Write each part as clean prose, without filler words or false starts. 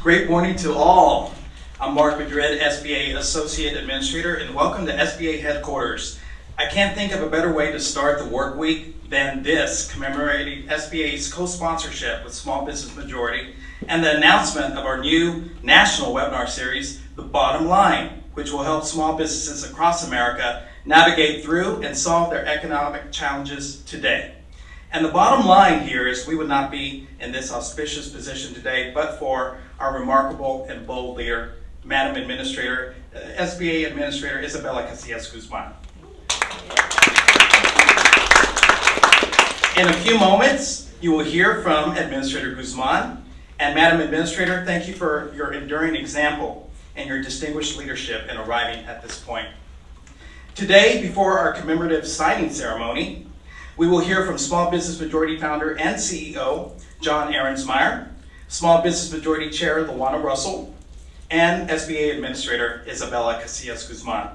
Great morning to all. I'm Mark Madrid, SBA Associate Administrator, and welcome to SBA Headquarters. I can't think of a better way to start the work week than this, commemorating SBA's co-sponsorship with Small Business Majority and the announcement of our new national webinar series, The Bottom Line, which will help small businesses across America navigate through and solve their economic challenges today. And the bottom line here is we would not be in this auspicious position today but for our remarkable and bold leader, Madam Administrator, SBA Administrator Isabella Casillas Guzman. In a few moments, you will hear from Administrator Guzman. And Madam Administrator, thank you for your enduring example and your distinguished leadership in arriving at this point. Today, before our commemorative signing ceremony, we will hear from Small Business Majority Founder and CEO, John Ahrensmeyer, Small Business Majority Chair, Luana Russell, and SBA Administrator, Isabella Casillas Guzman.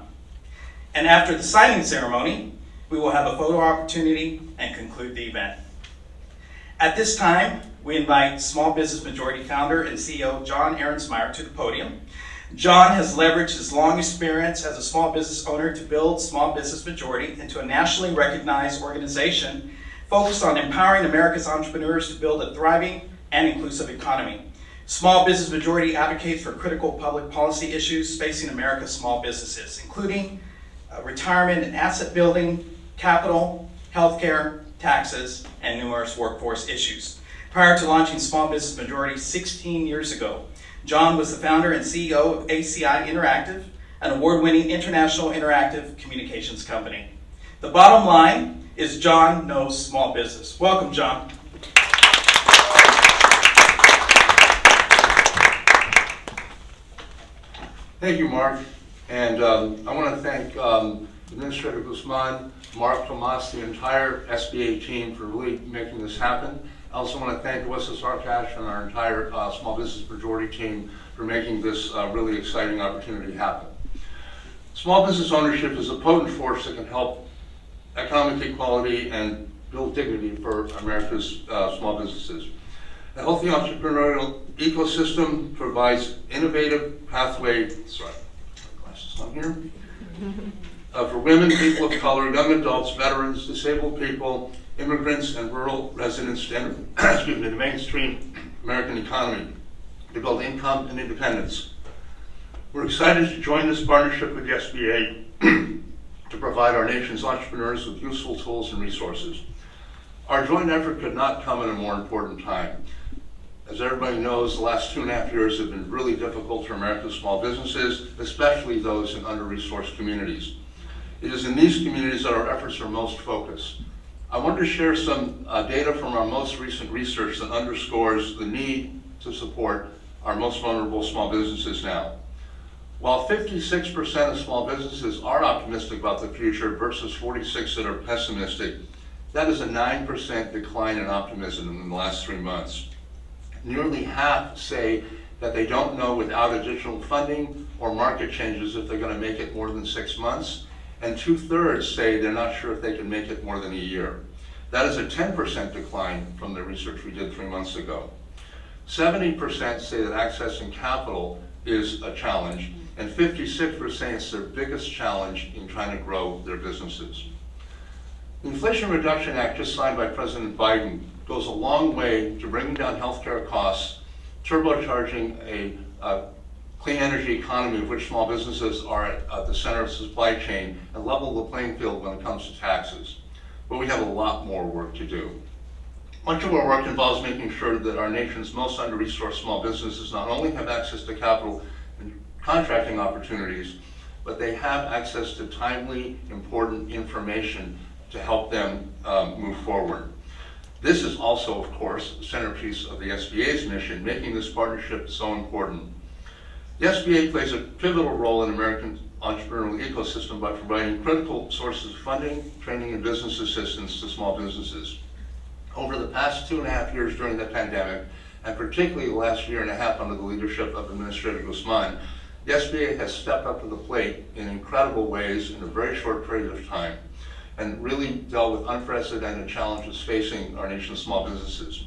And after the signing ceremony, we will have a photo opportunity and conclude the event. At this time, we invite Small Business Majority Founder and CEO, John Ahrensmeyer, to the podium. John has leveraged his long experience as a small business owner to build Small Business Majority into a nationally recognized organization focused on empowering America's entrepreneurs to build a thriving and inclusive economy. Small Business Majority advocates for critical public policy issues facing America's small businesses, including retirement and asset building, capital, healthcare, taxes, and numerous workforce issues. Prior to launching Small Business Majority 16 years ago, John was the founder and CEO of ACI Interactive, an award-winning international interactive communications company. The bottom line is John knows small business. Welcome, John. Thank you, Mark. And I want to thank Administrator Guzman, Mark Tomas, the entire SBA team for really making this happen. I also want to thank Wes's Arcash and our entire Small Business Majority team for making this really exciting opportunity happen. Small business ownership is a potent force that can help economic equality and build dignity for America's small businesses. A healthy entrepreneurial ecosystem provides innovative pathway, glasses on here, for women, people of color, young adults, veterans, disabled people, immigrants, and rural residents to enter the mainstream American economy to build income and independence. We're excited to join this partnership with the SBA to provide our nation's entrepreneurs with useful tools and resources. Our joint effort could not come at a more important time. As everybody knows, the last 2.5 years have been really difficult for America's small businesses, especially those in under-resourced communities. It is in these communities that our efforts are most focused. I wanted to share some data from our most recent research that underscores the need to support our most vulnerable small businesses now. While 56% of small businesses are optimistic about the future versus 46% that are pessimistic, that is a 9% decline in optimism in the last 3 months. Nearly half say that they don't know without additional funding or market changes if they're going to make it more than 6 months, and 2/3 say they're not sure if they can make it more than a year. That is a 10% decline from the research we did 3 months ago. 70% say that accessing capital is a challenge, and 56% it's their biggest challenge in trying to grow their businesses. The Inflation Reduction Act just signed by President Biden goes a long way to bringing down healthcare costs, turbocharging a clean energy economy of which small businesses are at the center of the supply chain, and level the playing field when it comes to taxes. But we have a lot more work to do. Much of our work involves making sure that our nation's most under-resourced small businesses not only have access to capital and contracting opportunities, but they have access to timely, important information to help them move forward. This is also, of course, the centerpiece of the SBA's mission, making this partnership so important. The SBA plays a pivotal role in American entrepreneurial ecosystem by providing critical sources of funding, training, and business assistance to small businesses. Over the past 2.5 years during the pandemic, and particularly the last 1.5 years under the leadership of Administrator Guzman, the SBA has stepped up to the plate in incredible ways in a very short period of time, and really dealt with unprecedented challenges facing our nation's small businesses.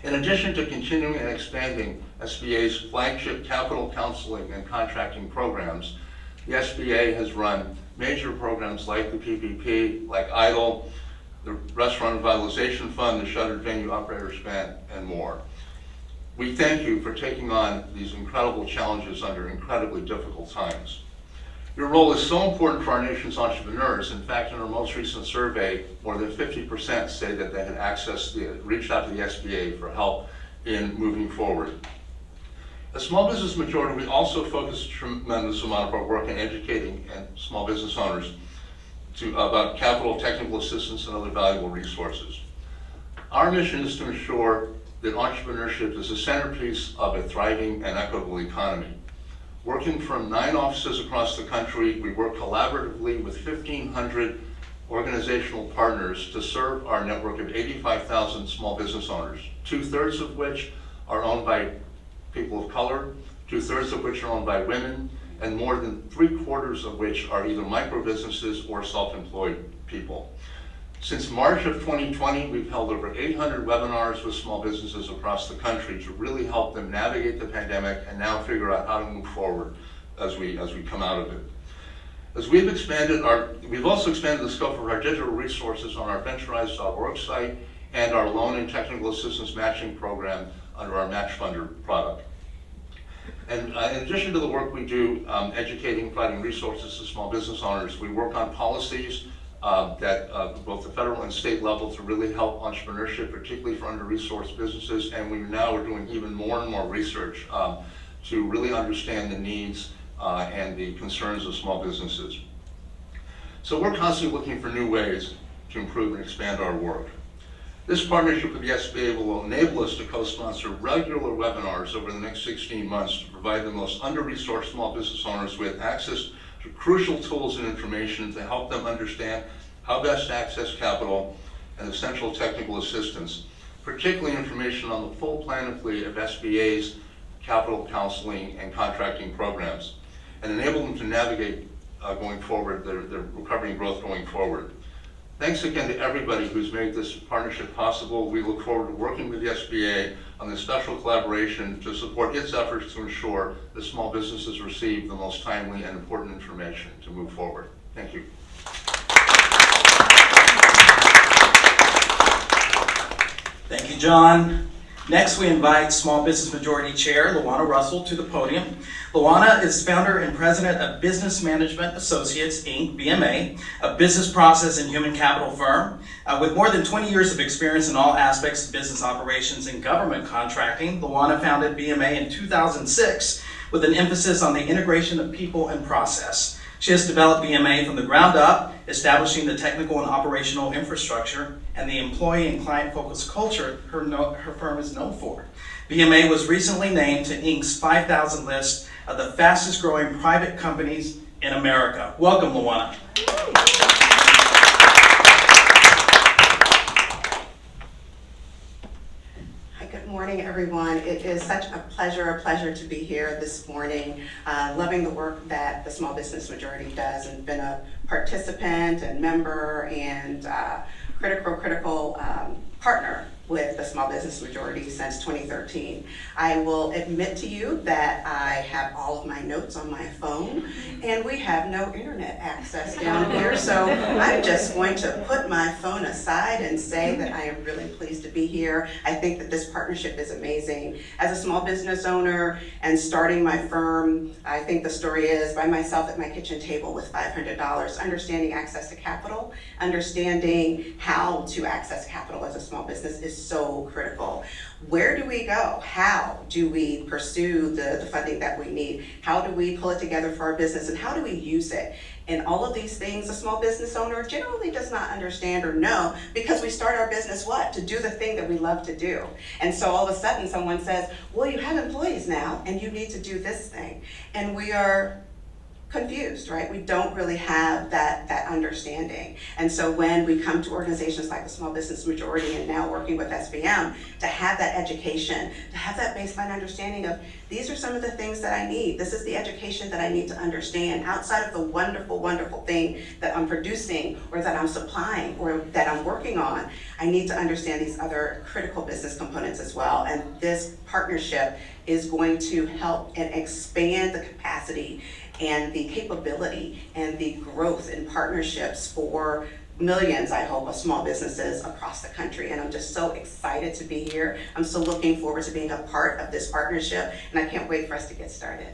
In addition to continuing and expanding SBA's flagship capital counseling and contracting programs, the SBA has run major programs like the PPP, like EIDL, the Restaurant Revitalization Fund, the Shuttered Venue Operators Grant, and more. We thank you for taking on these incredible challenges under incredibly difficult times. Your role is so important for our nation's entrepreneurs. In fact, in our most recent survey, more than 50% say that they had reached out to the SBA for help in moving forward. As Small Business Majority, we also focus a tremendous amount of our work in educating and small business owners about capital, technical assistance, and other valuable resources. Our mission is to ensure that entrepreneurship is a centerpiece of a thriving and equitable economy. Working from 9 offices across the country, we work collaboratively with 1,500 organizational partners to serve our network of 85,000 small business owners, 2/3 of which are owned by people of color, 2/3 of which are owned by women, and more than 3/4 of which are either micro businesses or self-employed people. Since March of 2020, we've held over 800 webinars with small businesses across the country to really help them navigate the pandemic and now figure out how to move forward as we come out of it. As we've also expanded the scope of our digital resources on our venturize.org site and our loan and technical assistance matching program under our Match Funder product. And in addition to the work we do educating, providing resources to small business owners, we work on policies that both the federal and state level to really help entrepreneurship, particularly for under-resourced businesses. And we now are doing even more and more research to really understand the needs and the concerns of small businesses. So we're constantly looking for new ways to improve and expand our work. This partnership with the SBA will enable us to co-sponsor regular webinars over the next 16 months to provide the most under-resourced small business owners with access to crucial tools and information to help them understand how best to access capital and essential technical assistance, particularly information on the full panoply of SBA's capital counseling and contracting programs, and enable them to navigate going forward, their recovery and growth going forward. Thanks again to everybody who's made this partnership possible. We look forward to working with the SBA on this special collaboration to support its efforts to ensure that small businesses receive the most timely and important information to move forward. Thank you. Thank you, John. Next, we invite Small Business Majority Chair Luana Russell to the podium. Luana is founder and president of Business Management Associates, Inc., BMA, a business process and human capital firm. With more than 20 years of experience in all aspects of business operations and government contracting, Luana founded BMA in 2006 with an emphasis on the integration of people and process. She has developed BMA from the ground up, establishing the technical and operational infrastructure and the employee and client-focused culture her firm is known for. BMA was recently named to Inc.'s 5,000 list of the fastest growing private companies in America. Welcome, Luana. Hi, good morning, everyone. It is such a pleasure to be here this morning. Loving the work that the Small Business Majority does, and been a participant and member and critical partner with the Small Business Majority since 2013. I will admit to you that I have all of my notes on my phone, and we have no internet access down here, so I'm just going to put my phone aside and say that I am really pleased to be here. I think that this partnership is amazing. As a small business owner and starting my firm, I think the story is by myself at my kitchen table with $500, understanding access to capital, understanding how to access capital as a small business is so critical. Where do we go? How do we pursue the funding that we need? How do we pull it together for our business, and how do we use it? And all of these things a small business owner generally does not understand or know, because we start our business to do the thing that we love to do. And so all of a sudden someone says, well, you have employees now and you need to do this thing. And we are confused, right? We don't really have that understanding. And so when we come to organizations like the Small Business Majority and now working with SBM, to have that education, to have that baseline understanding of these are some of the things that I need. This is the education that I need to understand outside of the wonderful, wonderful thing that I'm producing or that I'm supplying or that I'm working on. I need to understand these other critical business components as well. And this partnership is going to help and expand the capacity and the capability and the growth in partnerships for millions, I hope, of small businesses across the country. And I'm just so excited to be here. I'm so looking forward to being a part of this partnership, and I can't wait for us to get started.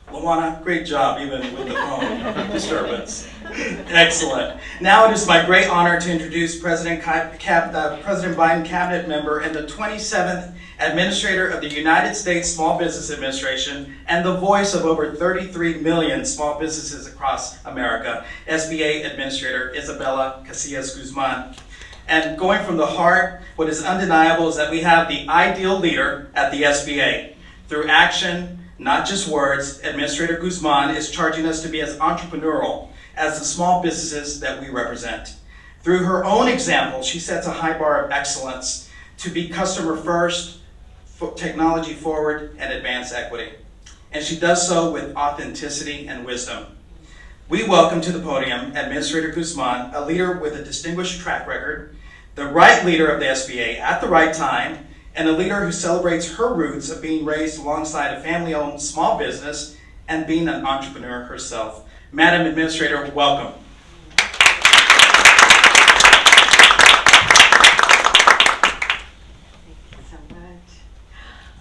Luana, great job, even with the phone disturbance. Excellent. Now it is my great honor to introduce President Biden Cabinet Member and the 27th Administrator of the United States Small Business Administration and the voice of over 33 million small businesses across America, SBA Administrator Isabella Casillas Guzman. And going from the heart, what is undeniable is that we have the ideal leader at the SBA. Through action, not just words, Administrator Guzman is charging us to be as entrepreneurial as the small businesses that we represent. Through her own example, she sets a high bar of excellence to be customer first, technology forward, and advance equity. And she does so with authenticity and wisdom. We welcome to the podium Administrator Guzman, a leader with a distinguished track record, the right leader of the SBA at the right time, and a leader who celebrates her roots of being raised alongside a family-owned small business and being an entrepreneur herself. Madam Administrator, welcome.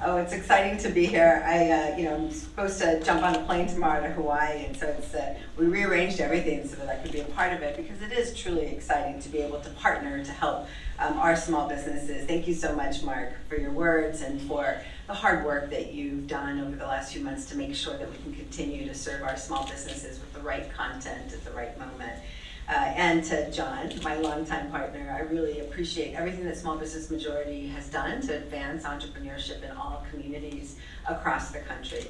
Oh, it's exciting to be here. I'm supposed to jump on a plane tomorrow to Hawaii, and so we rearranged everything so that I could be a part of it because it is truly exciting to be able to partner to help our small businesses. Thank you so much, Mark, for your words and for the hard work that you've done over the last few months to make sure that we can continue to serve our small businesses with the right content at the right moment. And to John, my longtime partner, I really appreciate everything that Small Business Majority has done to advance entrepreneurship in all communities across the country.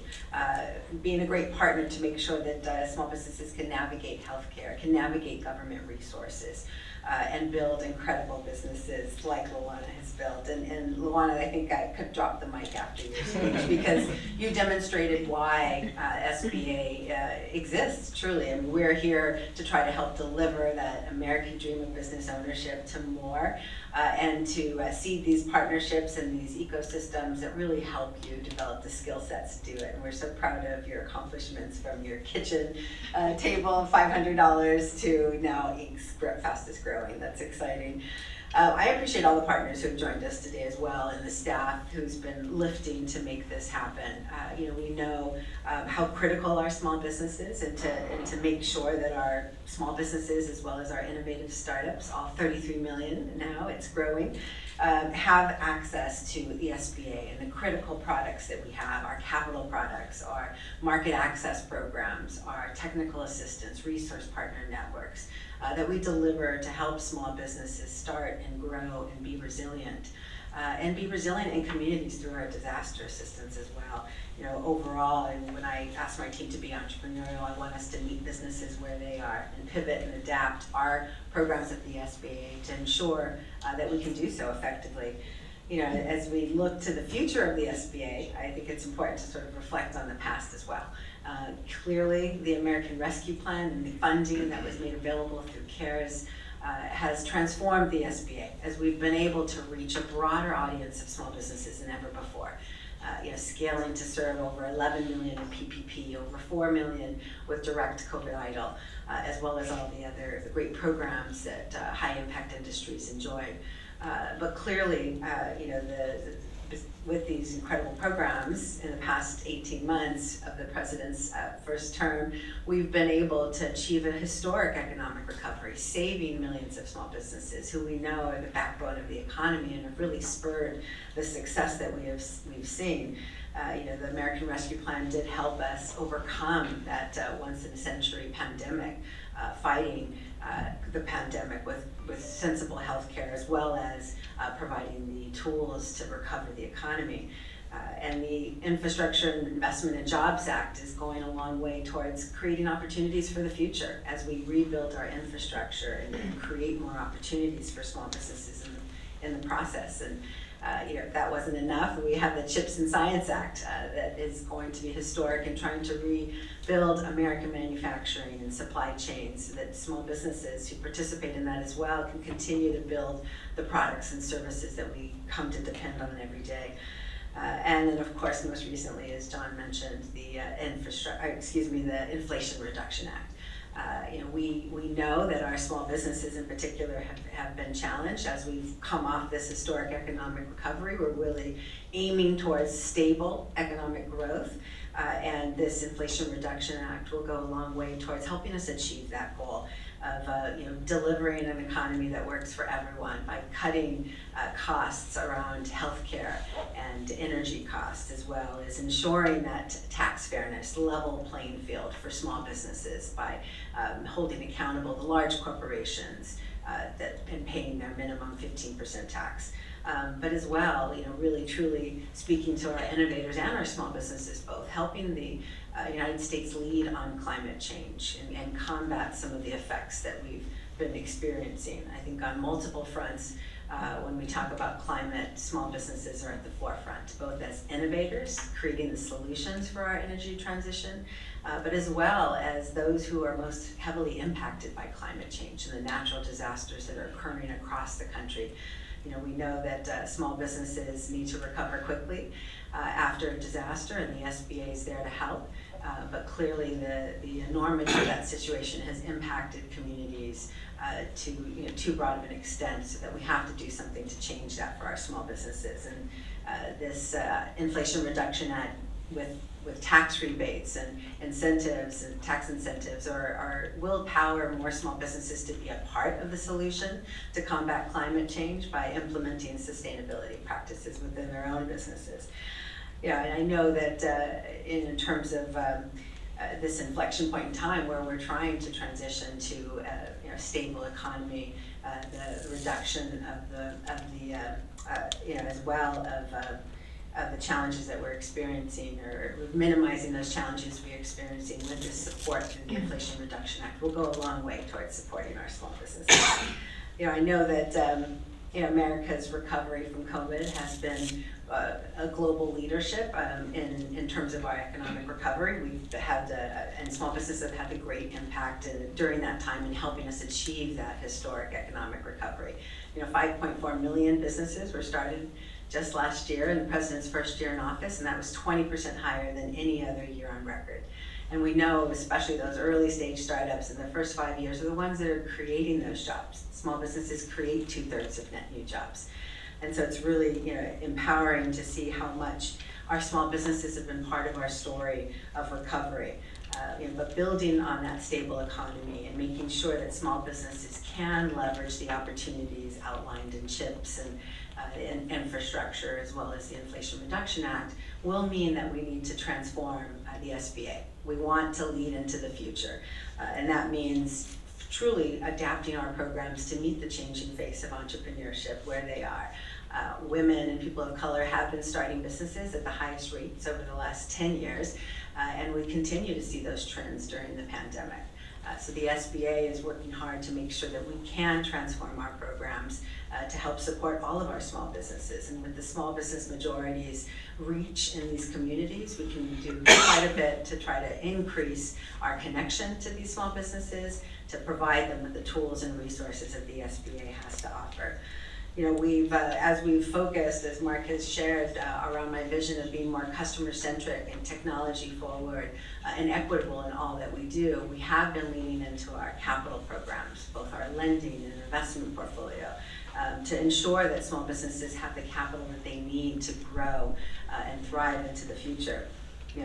Being a great partner to make sure that small businesses can navigate healthcare, can navigate government resources, and build incredible businesses like Luana has built. And Luana, I think I could drop the mic after your speech because you demonstrated why SBA exists, truly. I mean, we're here to try to help deliver that American dream of business ownership to more and to seed these partnerships and these ecosystems that really help you develop the skill sets to do it. And we're so proud of your accomplishments from your kitchen table of $500 to now Inc.'s fastest growing. That's exciting. I appreciate all the partners who have joined us today as well, and the staff who's been lifting to make this happen. We know how critical our small business is, and to make sure that our small businesses, as well as our innovative startups, all 33 million now, it's growing, have access to the SBA and the critical products that we have, our capital products, our market access programs, our technical assistance, resource partner networks, that we deliver to help small businesses start and grow and be resilient. And be resilient in communities through our disaster assistance as well. Overall, and when I ask my team to be entrepreneurial, I want us to meet businesses where they are and pivot and adapt our programs at the SBA to ensure that we can do so effectively. As we look to the future of the SBA, I think it's important to sort of reflect on the past as well. Clearly, the American Rescue Plan and the funding that was made available through CARES has transformed the SBA as we've been able to reach a broader audience of small businesses than ever before. Scaling to serve over 11 million in PPP, over 4 million with direct COVID EIDL, as well as all the great programs that high impact industries enjoy. But clearly, with these incredible programs in the past 18 months of the president's first term, we've been able to achieve a historic economic recovery, saving millions of small businesses who we know are the backbone of the economy and have really spurred the success that we've seen. The American Rescue Plan did help us overcome that once-in-a-century pandemic, fighting the pandemic with sensible health care, as well as providing the tools to recover the economy. And the Infrastructure Investment and Jobs Act is going a long way towards creating opportunities for the future as we rebuild our infrastructure and create more opportunities for small businesses in the process. And if that wasn't enough, we have the CHIPS and Science Act that is going to be historic in trying to rebuild American manufacturing and supply chains so that small businesses who participate in that as well can continue to build the products and services that we come to depend on every day. And then, of course, most recently, as John mentioned, the Inflation Reduction Act. We know that our small businesses in particular have been challenged as we've come off this historic economic recovery. We're really aiming towards stable economic growth, and this Inflation Reduction Act will go a long way towards helping us achieve that goal of delivering an economy that works for everyone by cutting costs around healthcare and energy costs, as well as ensuring that tax fairness, level playing field for small businesses by holding accountable the large corporations and paying their minimum 15% tax. But as well, really truly speaking to our innovators and our small businesses both, helping the United States lead on climate change and combat some of the effects that we've been experiencing. I think on multiple fronts, when we talk about climate, small businesses are at the forefront, both as innovators, creating the solutions for our energy transition, but as well as those who are most heavily impacted by climate change and the natural disasters that are occurring across the country. We know that small businesses need to recover quickly after a disaster, and the SBA is there to help. But clearly, the enormity of that situation has impacted communities to too broad of an extent, so that we have to do something to change that for our small businesses. And this Inflation Reduction Act with tax rebates and incentives and tax incentives will empower more small businesses to be a part of the solution to combat climate change by implementing sustainability practices within their own businesses. And I know that in terms of this inflection point in time where we're trying to transition to a stable economy, the reduction of the as well of the challenges that we're experiencing, or minimizing those challenges we're experiencing with this support through the Inflation Reduction Act will go a long way towards supporting our small businesses. I know that America's recovery from COVID has been a global leadership in terms of our economic recovery. We've had, and small businesses have had a great impact during that time in helping us achieve that historic economic recovery. 5.4 million businesses were started just last year in the president's first year in office, and that was 20% higher than any other year on record. And we know, especially those early stage startups in the first 5 years, are the ones that are creating those jobs. Small businesses create 2/3 of net new jobs. And so it's really empowering to see how much our small businesses have been part of our story of recovery. But building on that stable economy and making sure that small businesses can leverage the opportunities outlined in CHIPS and in infrastructure, as well as the Inflation Reduction Act, will mean that we need to transform the SBA. We want to lead into the future, and that means truly adapting our programs to meet the changing face of entrepreneurship where they are. Women and people of color have been starting businesses at the highest rates over the last 10 years, and we continue to see those trends during the pandemic. So the SBA is working hard to make sure that we can transform our programs to help support all of our small businesses. And with the small business majority's reach in these communities, we can do quite a bit to try to increase our connection to these small businesses, to provide them with the tools and resources that the SBA has to offer. As we've focused, as Mark has shared, around my vision of being more customer-centric and technology-forward and equitable in all that we do, we have been leaning into our capital programs, both our lending and investment portfolio, to ensure that small businesses have the capital that they need to grow and thrive into the future.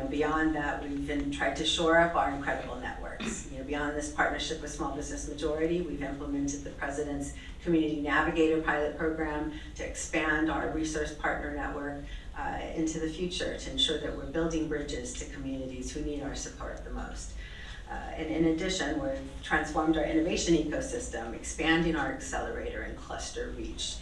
Beyond that, we've tried to shore up our incredible networks. Beyond this partnership with Small Business Majority, we've implemented the President's Community Navigator pilot program to expand our resource partner network into the future to ensure that we're building bridges to communities who need our support the most. And in addition, we've transformed our innovation ecosystem, expanding our accelerator and cluster reach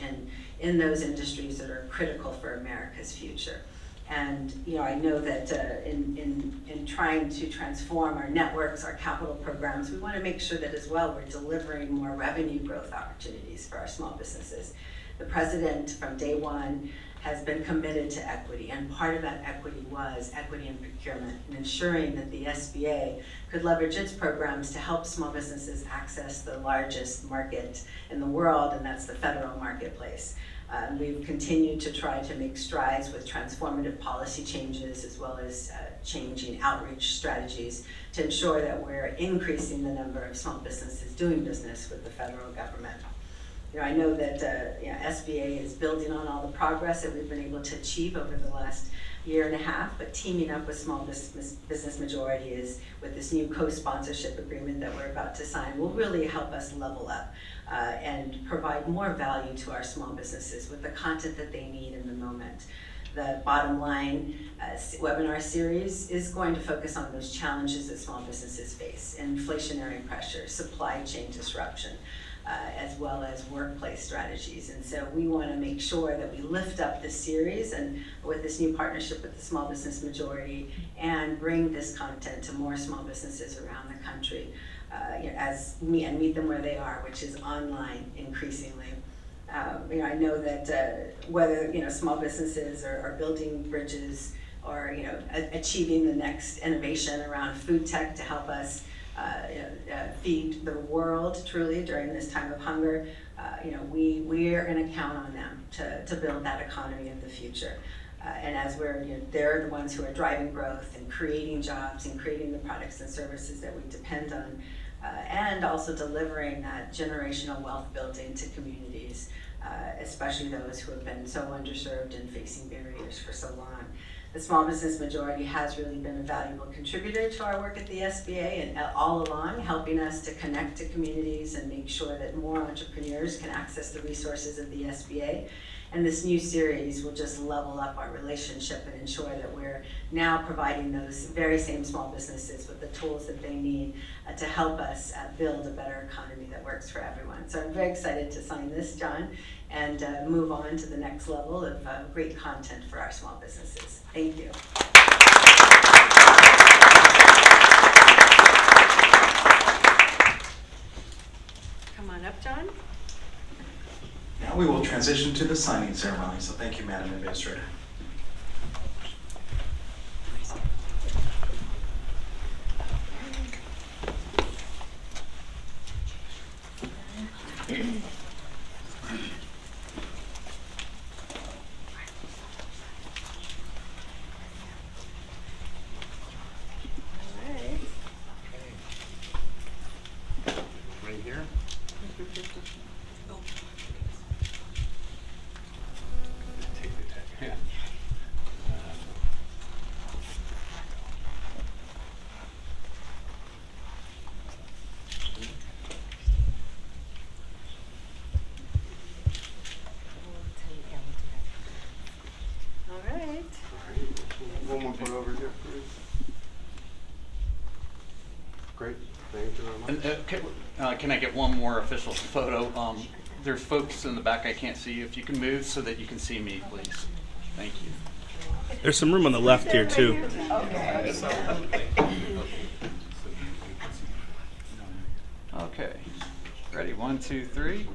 in those industries that are critical for America's future. And I know that in trying to transform our networks, our capital programs, we want to make sure that as well we're delivering more revenue growth opportunities for our small businesses. The president from day one has been committed to equity, and part of that equity was equity in procurement and ensuring that the SBA could leverage its programs to help small businesses access the largest market in the world, and that's the federal marketplace. We've continued to try to make strides with transformative policy changes as well as changing outreach strategies to ensure that we're increasing the number of small businesses doing business with the federal government. I know that SBA is building on all the progress that we've been able to achieve over the last year and a half, but teaming up with Small Business Majority is with this new co-sponsorship agreement that we're about to sign will really help us level up and provide more value to our small businesses with the content that they need in the moment. The bottom line webinar series is going to focus on those challenges that small businesses face: inflationary pressure, supply chain disruption, as well as workplace strategies. And so we want to make sure that we lift up this series and with this new partnership with the Small Business Majority and bring this content to more small businesses around the country and meet them where they are, which is online increasingly. I know that whether small businesses are building bridges or achieving the next innovation around food tech to help us feed the world truly during this time of hunger, we are going to count on them to build that economy of the future. And as they're the ones who are driving growth and creating jobs and creating the products and services that we depend on, and also delivering that generational wealth building to communities, especially those who have been so underserved and facing barriers for so long. The Small Business Majority has really been a valuable contributor to our work at the SBA and all along helping us to connect to communities and make sure that more entrepreneurs can access the resources of the SBA. And this new series will just level up our relationship and ensure that we're now providing those very same small businesses with the tools that they need to help us build a better economy that works for everyone. So I'm very excited to sign this, John, and move on to the next level of great content for our small businesses. Thank you. Come on up, John. Now we will transition to the signing ceremony. So thank you, Madam Administrator. Right here. Yeah. All right. One more put over here, please. Great, thank you very much. Can I get one more official photo? There's folks in the back I can't see. If you can move so that you can see me, please. Thank you. There's some room on the left here too. Okay. Ready? 1, 2, 3.